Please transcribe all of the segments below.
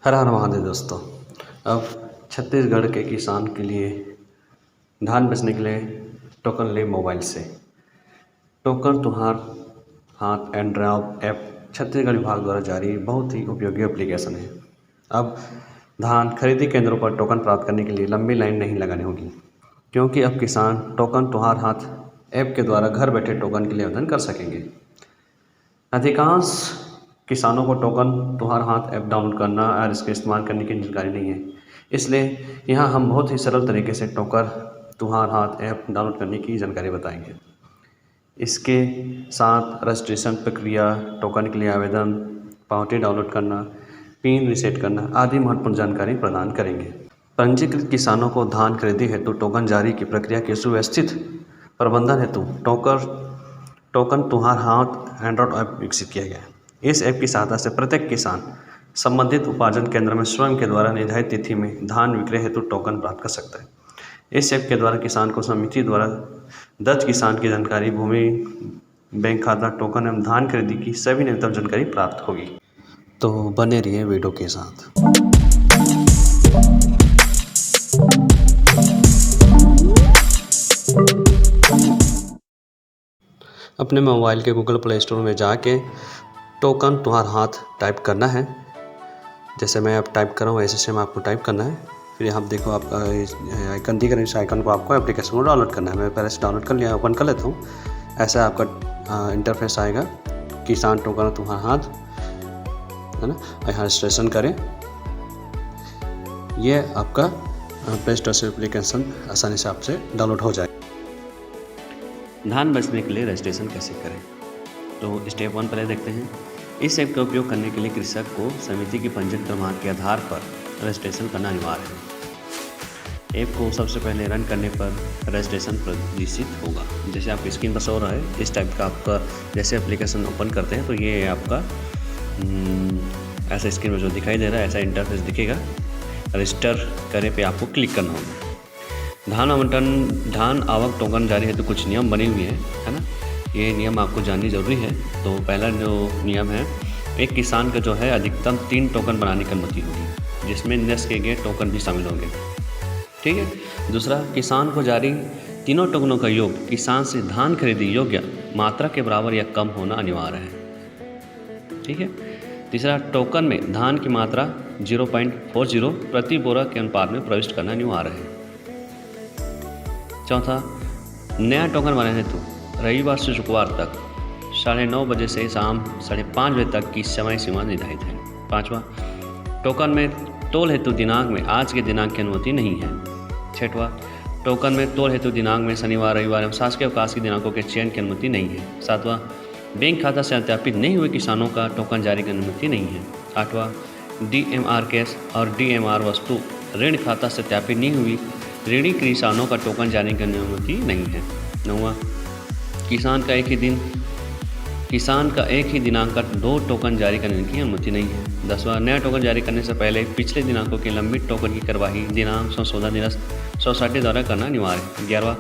हर हर महादेव दोस्तों। अब छत्तीसगढ़ के किसान के लिए धान बेचने के लिए टोकन ले मोबाइल से। टोकन तुम्हार हाथ एंड्रॉयड ऐप छत्तीसगढ़ विभाग द्वारा जारी बहुत ही उपयोगी एप्लीकेशन है। अब धान खरीदी केंद्रों पर टोकन प्राप्त करने के लिए लंबी लाइन नहीं लगानी होगी, क्योंकि अब किसान टोकन तुम्हार हाथ ऐप के द्वारा घर बैठे टोकन के लिए आवेदन कर सकेंगे। अधिकांश किसानों को टोकन तुम्हार हाथ ऐप डाउनलोड करना और इसके इस्तेमाल करने की जानकारी नहीं है, इसलिए यहाँ हम बहुत ही सरल तरीके से टोकन तुम्हार हाथ ऐप डाउनलोड करने की जानकारी बताएंगे। इसके साथ रजिस्ट्रेशन प्रक्रिया, टोकन के लिए आवेदन, पावती डाउनलोड करना, पिन रीसेट करना आदि महत्वपूर्ण जानकारी प्रदान करेंगे। पंजीकृत किसानों को धान खरीदी हेतु टोकन जारी की प्रक्रिया के सुव्यवस्थित प्रबंधन हेतु टोकन तुम्हार हाथ एंड्रॉयड ऐप विकसित किया गया है। इस ऐप की सहायता से प्रत्येक किसान संबंधित उपार्जन केंद्र में स्वयं के द्वारा निर्धारित तिथि में धान विक्रय हेतु टोकन प्राप्त कर सकता है। इस ऐप के द्वारा किसान को समिति द्वारा दर्ज किसान की जानकारी, भूमि, बैंक खाता, टोकन एवं धान खरीदी की सभी न्यूनतम जानकारी प्राप्त होगी। तो बने रहिए वीडियो के साथ। अपने मोबाइल के गूगल प्ले स्टोर में जाके टोकन तुम्हार हाथ टाइप करना है। जैसे मैं अब टाइप कर रहा हूँ वैसे सेम आपको टाइप करना है। फिर यहाँ देखो आपका आइकन दिख रहा है, इस आइकन को आपको एप्लीकेशन को डाउनलोड करना है। मैं पहले से डाउनलोड कर लिया, ओपन कर लेता हूँ। ऐसा आपका इंटरफेस आएगा, किसान टोकन तुम्हारा हाथ, है ना। यहाँ रजिस्ट्रेशन करें। ये आपका प्ले स्टोर से एप्लीकेशन आसानी से आपसे डाउनलोड हो जाए। धान बेचने के लिए रजिस्ट्रेशन कैसे करें, तो स्टेप 1 पहले देखते हैं। इस ऐप का उपयोग करने के लिए कृषक को समिति की पंजीयन क्रमांक के आधार पर रजिस्ट्रेशन करना अनिवार्य है। ऐप को सबसे पहले रन करने पर रजिस्ट्रेशन प्रदर्शित होगा। जैसे आपकी स्क्रीन पर शो रहा है, इस टाइप का आपका जैसे एप्लीकेशन ओपन करते हैं तो ये आपका ऐसा स्क्रीन में जो दिखाई दे रहा है ऐसा इंटरफेस दिखेगा। रजिस्टर करे पे आपको क्लिक करना होगा। धान आवक टोकन जारी है तो कुछ नियम बने हुए हैं, है ना। ये नियम आपको जाननी ज़रूरी है। तो पहला जो नियम है, एक किसान का जो है अधिकतम 3 टोकन बनाने की अनुमति होगी, जिसमें निरस्त किए गए टोकन भी शामिल होंगे, ठीक है। दूसरा, किसान को जारी तीनों टोकनों का योग किसान से धान खरीदी योग्य मात्रा के बराबर या कम होना अनिवार्य है, ठीक है। तीसरा, टोकन में धान की मात्रा 0.40 प्रति बोरा के अनुपात में प्रविष्ट करना अनिवार्य है। चौथा, नया टोकन बनाने हेतु रविवार से शुक्रवार तक 9:30 बजे से शाम 5:30 बजे तक की समय सीमा निर्धारित है। पाँचवा, टोकन में तोल हेतु दिनांक में आज के दिनांक की अनुमति नहीं है। छठवां, टोकन में तोल हेतु दिनांक में शनिवार, रविवार एवं शासकीय अवकाश के दिनांकों के चयन की अनुमति नहीं है। सातवां, बैंक खाता से सत्यापित नहीं हुए किसानों का टोकन जारी की अनुमति नहीं है। आठवां, DMR कैश और DMR वस्तु ऋण खाता सत्यापित नहीं हुई ऋणी किसानों का टोकन जारी करने की अनुमति नहीं है। नौवां, किसान का एक ही दिनांक का 2 टोकन जारी करने की अनुमति नहीं है। 10वां, नया टोकन जारी करने से पहले पिछले दिनांकों के लंबित टोकन की कार्यवाही दिनांक संशोधन निरस्त सोसाइटी द्वारा करना अनिवार्य है। 11वां,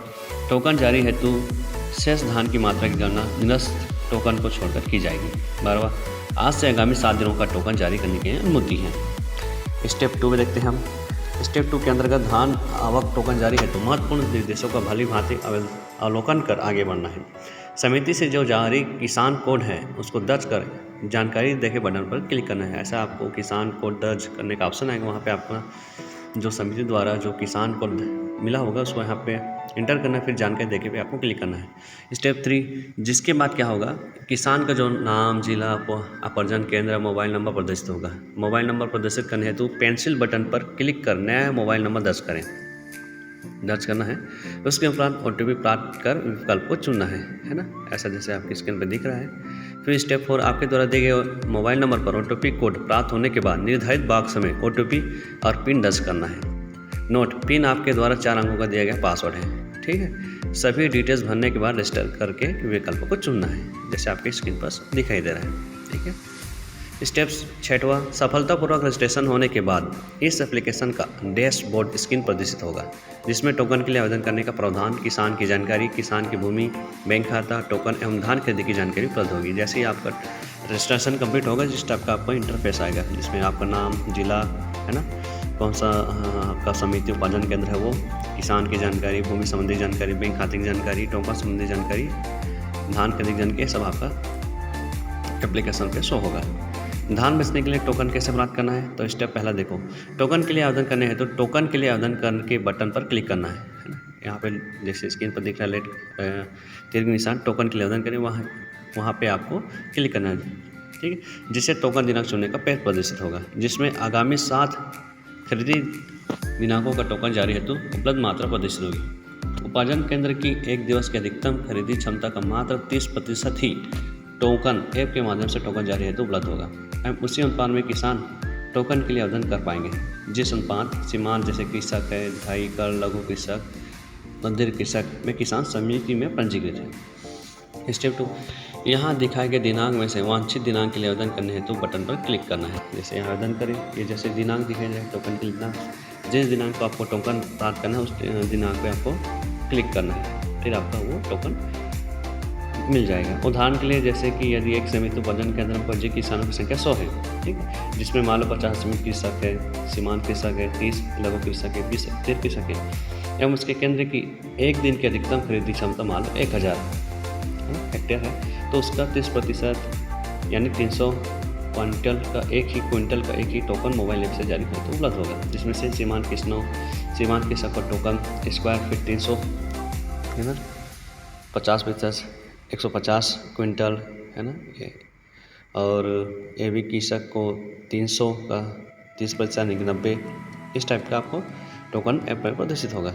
टोकन जारी हेतु शेष धान की मात्रा की गणना निरस्त टोकन को छोड़कर की जाएगी। 12वां, आज से आगामी 7 दिनों का टोकन जारी करने की अनुमति है। स्टेप 2 में देखते हैं हम। स्टेप 2 के अंतर्गत धान आवक टोकन जारी है तो महत्वपूर्ण निर्देशों का भली भांति अवलोकन कर आगे बढ़ना है। समिति से जो जारी किसान कोड है उसको दर्ज कर जानकारी देखे बटन पर क्लिक करना है। ऐसा आपको किसान कोड दर्ज करने का ऑप्शन आएगा। वहाँ पे आपका जो समिति द्वारा जो किसान कोड मिला होगा उसको यहाँ पे इंटर करना है, फिर जानकारी देखे पे आपको क्लिक करना है। स्टेप 3, जिसके बाद क्या होगा, किसान का जो नाम, जिला, अपरजन केंद्र, मोबाइल नंबर प्रदर्शित होगा। मोबाइल नंबर प्रदर्शित करने हेतु पेंसिल बटन पर क्लिक कर नया मोबाइल नंबर दर्ज करना है। उसके उपरांत OTP प्राप्त कर विकल्प को चुनना है ना। ऐसा जैसे आपकी स्क्रीन पर दिख रहा है। फिर स्टेप 4, आपके द्वारा दिए गए मोबाइल नंबर पर OTP कोड प्राप्त होने के बाद निर्धारित बॉक्स में OTP और पिन दर्ज करना है। नोट, पिन आपके द्वारा 4 अंकों का दिया गया पासवर्ड है, ठीक है। सभी डिटेल्स भरने के बाद रजिस्टर करके विकल्प को चुनना है, जैसे आपकी स्क्रीन पर दिखाई दे रहा है, ठीक है। स्टेप्स 6वां, सफलतापूर्वक रजिस्ट्रेशन होने के बाद इस एप्लीकेशन का डैशबोर्ड स्क्रीन प्रदर्शित होगा, जिसमें टोकन के लिए आवेदन करने का प्रावधान, किसान की जानकारी, किसान की भूमि, बैंक खाता, टोकन एवं धान खरीदी की जानकारी उपलब्ध होगी। जैसे ही आपका रजिस्ट्रेशन कंप्लीट होगा, जिस टाइप का आपका इंटरफेस आएगा, जिसमें आपका नाम, जिला, है ना, कौन सा आपका समिति उपार्जन केंद्र है वो, किसान की जानकारी, भूमि संबंधी जानकारी, बैंक खाते की जानकारी, टोकन संबंधी जानकारी, धान खरीदी की जानकारी, सब आपका एप्लीकेशन पे शो होगा। धान बेचने के लिए टोकन कैसे प्राप्त करना है, तो स्टेप पहला देखो, टोकन के लिए आवेदन करने हैं तो टोकन के लिए आवेदन करने के बटन पर क्लिक करना है ना। यहाँ पे जैसे स्क्रीन पर दिख रहा है लेट तीर के निशान, टोकन के लिए आवेदन करें, वहाँ पे आपको क्लिक करना है, ठीक है। जिससे टोकन दिनांक चुनने का पेज प्रदर्शित होगा, जिसमें आगामी 7 खरीदी दिनांकों का टोकन जारी हेतु उपलब्ध मात्रा प्रदर्शित होगी। उपार्जन केंद्र की एक दिवस की अधिकतम खरीदी क्षमता का मात्र 30% ही टोकन ऐप के माध्यम से टोकन जारी हेतु उपलब्ध होगा एवं उसी अनुपात में किसान टोकन के लिए आवेदन कर पाएंगे, जिस अनुपात सीमांत जैसे कृषक है, ढाई कर, लघु कृषक, मध्यम कृषक में किसान समिति में पंजीकृत है। स्टेप 2, यहाँ दिखाए गए दिनांक में से वांछित दिनांक के लिए आवेदन करने हेतु बटन पर क्लिक करना है। जैसे यहाँ आवेदन करें, ये जैसे दिनांक दिखाई जाए टोकन के दिनांक, जिस दिनांक को आपको टोकन प्राप्त करना है उस दिनांक पे आपको क्लिक करना है, फिर आपका वो टोकन मिल जाएगा। उदाहरण के लिए जैसे कि यदि एक समिति उपार्जन केंद्र में पंजीकृत किसानों की संख्या 100 है, ठीक है, जिसमें मान लो 50 समिति कृषक है, सीमांत कृषक है, 30 लघु कृषक है, 20 स्थिर कृषक है एवं उसके केंद्र की एक दिन की अधिकतम खरीदी क्षमता मान लो 1000 हेक्टेयर है, तो उसका 30% यानी 300 क्विंटल का एक ही टोकन मोबाइल ऐप से जारी हेतु उपलब्ध होगा, जिसमें से सीमांत कृषक का टोकन स्क्वायर फीट 300 है ना, 50% 150 क्विंटल है ना, और ए बी कृषक को 300 का 30% 90, इस टाइप का आपको टोकन ऐप पर प्रदर्शित होगा।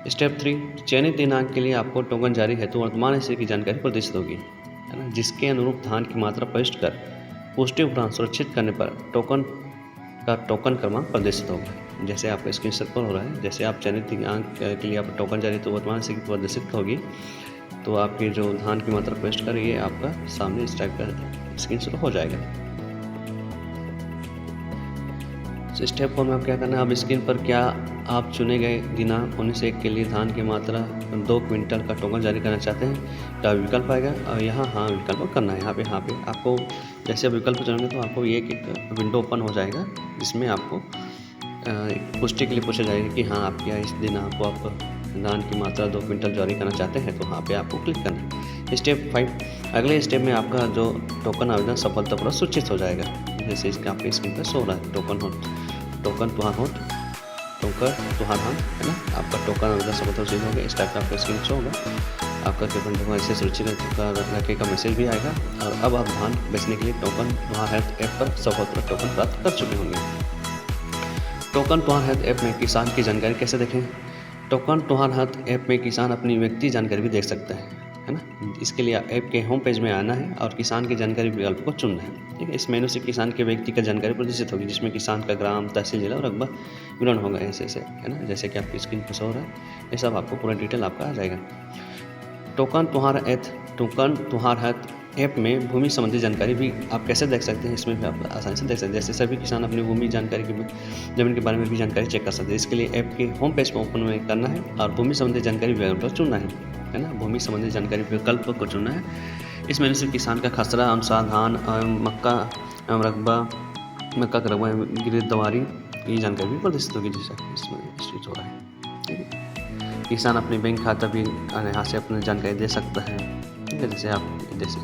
स्टेप 3, चयनित दिनांक के लिए आपको टोकन जारी हेतु वर्तमान स्थिति की जानकारी प्रदर्शित होगी, है ना, जिसके अनुरूप धान की मात्रा प्रविष्ट कर पुष्टि उपरांत सुरक्षित करने पर टोकन का टोकन क्रमांक प्रदर्शित होगा। जैसे आपका स्क्रीन शॉट पर हो रहा है, जैसे आप चयनित दिनांक के लिए आप टोकन जारी तो वर्तमान स्थिति प्रदर्शित होगी, तो आपकी जो धान की मात्रा प्रविष्ट कर ये आपका सामने इस टाइप का स्क्रीन शॉट हो जाएगा। तो स्टेप 4 में आप क्या करना है, अब स्क्रीन पर क्या आप चुने गए दिनांक 19/1 के लिए धान की मात्रा 2 क्विंटल का टोकन जारी करना चाहते हैं, तो विकल्प आएगा और यहाँ हाँ विकल्प करना है। यहाँ पे आपको जैसे आप विकल्प चुनेंगे तो आपको ये एक विंडो ओपन हो जाएगा, जिसमें आपको पुष्टि के लिए पूछा जाएगा कि हाँ आप क्या इस दिनांक को आप धान की मात्रा 2 क्विंटल जारी करना चाहते हैं, तो यहाँ पे आपको क्लिक करना है। स्टेप 5, अगले स्टेप में आपका जो टोकन आवेदन सफलतापूर्वक सूचित हो जाएगा। जैसे इसके आपके स्क्रीन पर शो रहा है टोकन तुहार होट टोकन तुहार धान, है ना, आपका टोकन आवेदन सफलतापूर्वक सूचित हो गया। इस टाइप का आपका स्क्रीन शो होगा, आपका टोकन टोकन ऐसे सुरक्षित रखने का मैसेज भी आएगा। और अब आप धान बेचने के लिए टोकन तुहार हेल्थ ऐप पर सफलतापूर्वक टोकन प्राप्त कर चुके होंगे। टोकन तुहार हेल्थ ऐप में किसान की जानकारी कैसे देखें, टोकन तुहार हेल्थ ऐप में किसान अपनी व्यक्ति जानकारी भी देख सकता है ना। इसके लिए ऐप के होम पेज में आना है और किसान की जानकारी विकल्प को चुनना है, ठीक है। इस मेनू से किसान के व्यक्ति का जानकारी प्रदर्शित होगी, जिसमें किसान का ग्राम, तहसील, जिला और रकबा विवरण होगा ऐसे है ना, जैसे कि आपकी स्क्रीन पर शो हो रहा है। ये सब आपको पूरा डिटेल आपका आ जाएगा। टोकन तुहार हेल्थ ऐप में भूमि संबंधी जानकारी भी आप कैसे देख सकते हैं, इसमें भी आप आसानी से देख सकते हैं। जैसे सभी किसान अपनी भूमि जानकारी की जमीन के बारे में भी जानकारी चेक कर सकते हैं। इसके लिए ऐप के होम पेज पर ओपन में करना है और भूमि संबंधी जानकारी विकल्प चुनना है ना, भूमि संबंधी जानकारी विकल्प को चुनना है। इस मेनू से किसान का खसरा अनुसार धान एवं मक्का एवं रकबा, मक्का का रकबा एवं गिरदावरी की जानकारी भी प्रदर्शित होगी, जैसा इसमें स्विच हो रहा है, ठीक है। किसान अपने बैंक खाता भी यहाँ से अपनी जानकारी दे सकता है, ठीक है। जैसे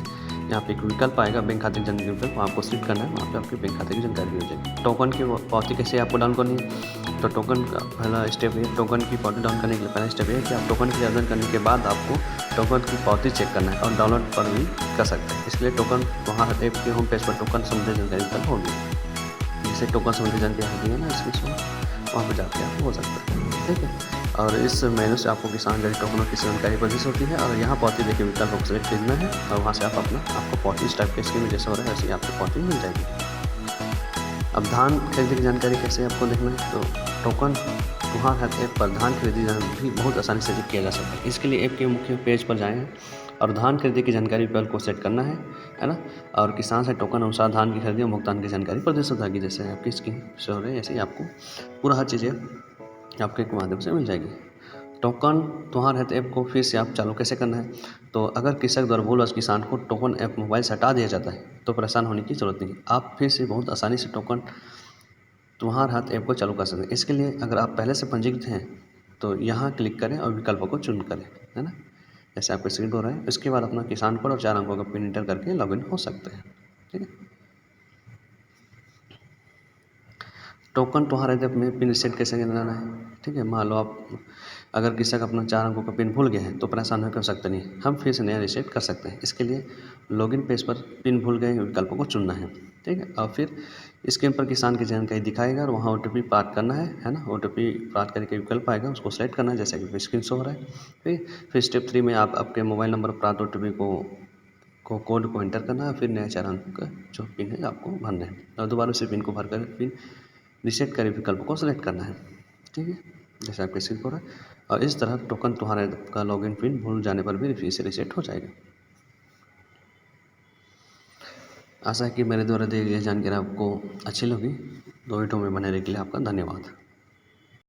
यहाँ पे एक विकल्प आएगा बैंक खाते की जानकारी विकल्प, वहाँ आपको सिलेक्ट करना है, वहाँ पे आपके बैंक खाते की जानकारी भी हो जाएगी। टोकन की पावती कैसे आपको डाउन करनी है, तो टोकन का पहला स्टेप है, टोकन की पावती डाउन करने के लिए पहला स्टेप है कि आप टोकन की आवेदन करने के बाद आपको टोकन की पावती चेक करना है और डाउनलोड पर भी कर सकते हैं। इसके लिए टोकन वहाँ ऐप के होम पेज पर टोकन संबंधी जानकारी विकल्प होगी, जैसे टोकन संबंधी जानकारी होती है ना, इसमें वहाँ पर जाके आपको हो सकता है, ठीक है। और इस मेनू से आपको किसान जारी टोकनों की जानकारी प्रदर्शित होती है और यहाँ पावती देखिए विकल्प को सेलेक्ट करना है और वहाँ से आप आपको पावती इस टाइप के स्कीम में जैसे हो रहा है वैसे आपको पावती मिल जाएगी। अब धान खरीदी की जानकारी कैसे आपको देखना है, तो टोकन तुहार हेल्थ ऐप पर धान खरीदी भी बहुत आसानी से चेक किया जा सकता है। इसके लिए ऐप के मुख्य पेज पर जाएँ और धान खरीदी की जानकारी विकल्प को सेट करना है ना। और किसान से टोकन अनुसार धान की खरीदी और भुगतान की जानकारी प्रदर्शित होगी। जैसे आपकी स्क्रीन शो हो रही है, ऐसे ही आपको पूरा हर चीज़ें आपके माध्यम से मिल जाएगी। टोकन तुम्हारे हेल्थ ऐप को फिर से आप चालू कैसे करना है। तो अगर कृषक द्वारा भूलवश किसान को टोकन ऐप मोबाइल से हटा दिया जाता है तो परेशान होने की ज़रूरत नहीं है। आप फिर से बहुत आसानी से टोकन तुम्हारे हाथ ऐप को चालू कर सकते हैं। इसके लिए अगर आप पहले से पंजीकृत हैं तो यहाँ क्लिक करें और विकल्पों को चुन करें, है ना। जैसे आपको स्क्रीन हो रहा है, इसके बाद अपना किसान कोड और 4 अंकों का पिन एंटर करके लॉगिन हो सकते हैं। ठीक है। टोकन तुम्हारे ऐप में पिन सेट कैसे करना है। ठीक है, मान लो आप अगर कृषक अपना 4 अंकों का पिन भूल गए हैं तो परेशान होकर सकते नहीं, हम फिर से नया रीसेट कर सकते हैं। इसके लिए लॉगिन पेज पर पिन भूल गए विकल्पों को चुनना है। ठीक है, और फिर स्क्रीन पर किसान की जानकारी दिखाएगा और वहाँ OTP प्राप्त करना है ना। OTP प्राप्त करके विकल्प आएगा, उसको सेलेक्ट करना है जैसे कि स्क्रीन शो हो रहा है। ठीक है, फिर स्टेप 3 में आप आपके मोबाइल नंबर प्राप्त OTP को कोड को एंटर करना है, फिर नया 4 अंक का जो पिन है आपको भरना है और दोबारा उसी पिन को भरकर फिर रीसेट करे विकल्प को सेलेक्ट करना है। ठीक है, जैसे आपके स्क्रीन पर है। और इस तरह टोकन तुम्हारे का लॉगिन पिन भूल जाने पर भी फिर से रीसेट हो जाएगा। आशा है कि मेरे द्वारा दी गई जानकारी आपको अच्छी लगी। दो वीडियो में बने रहने के लिए आपका धन्यवाद।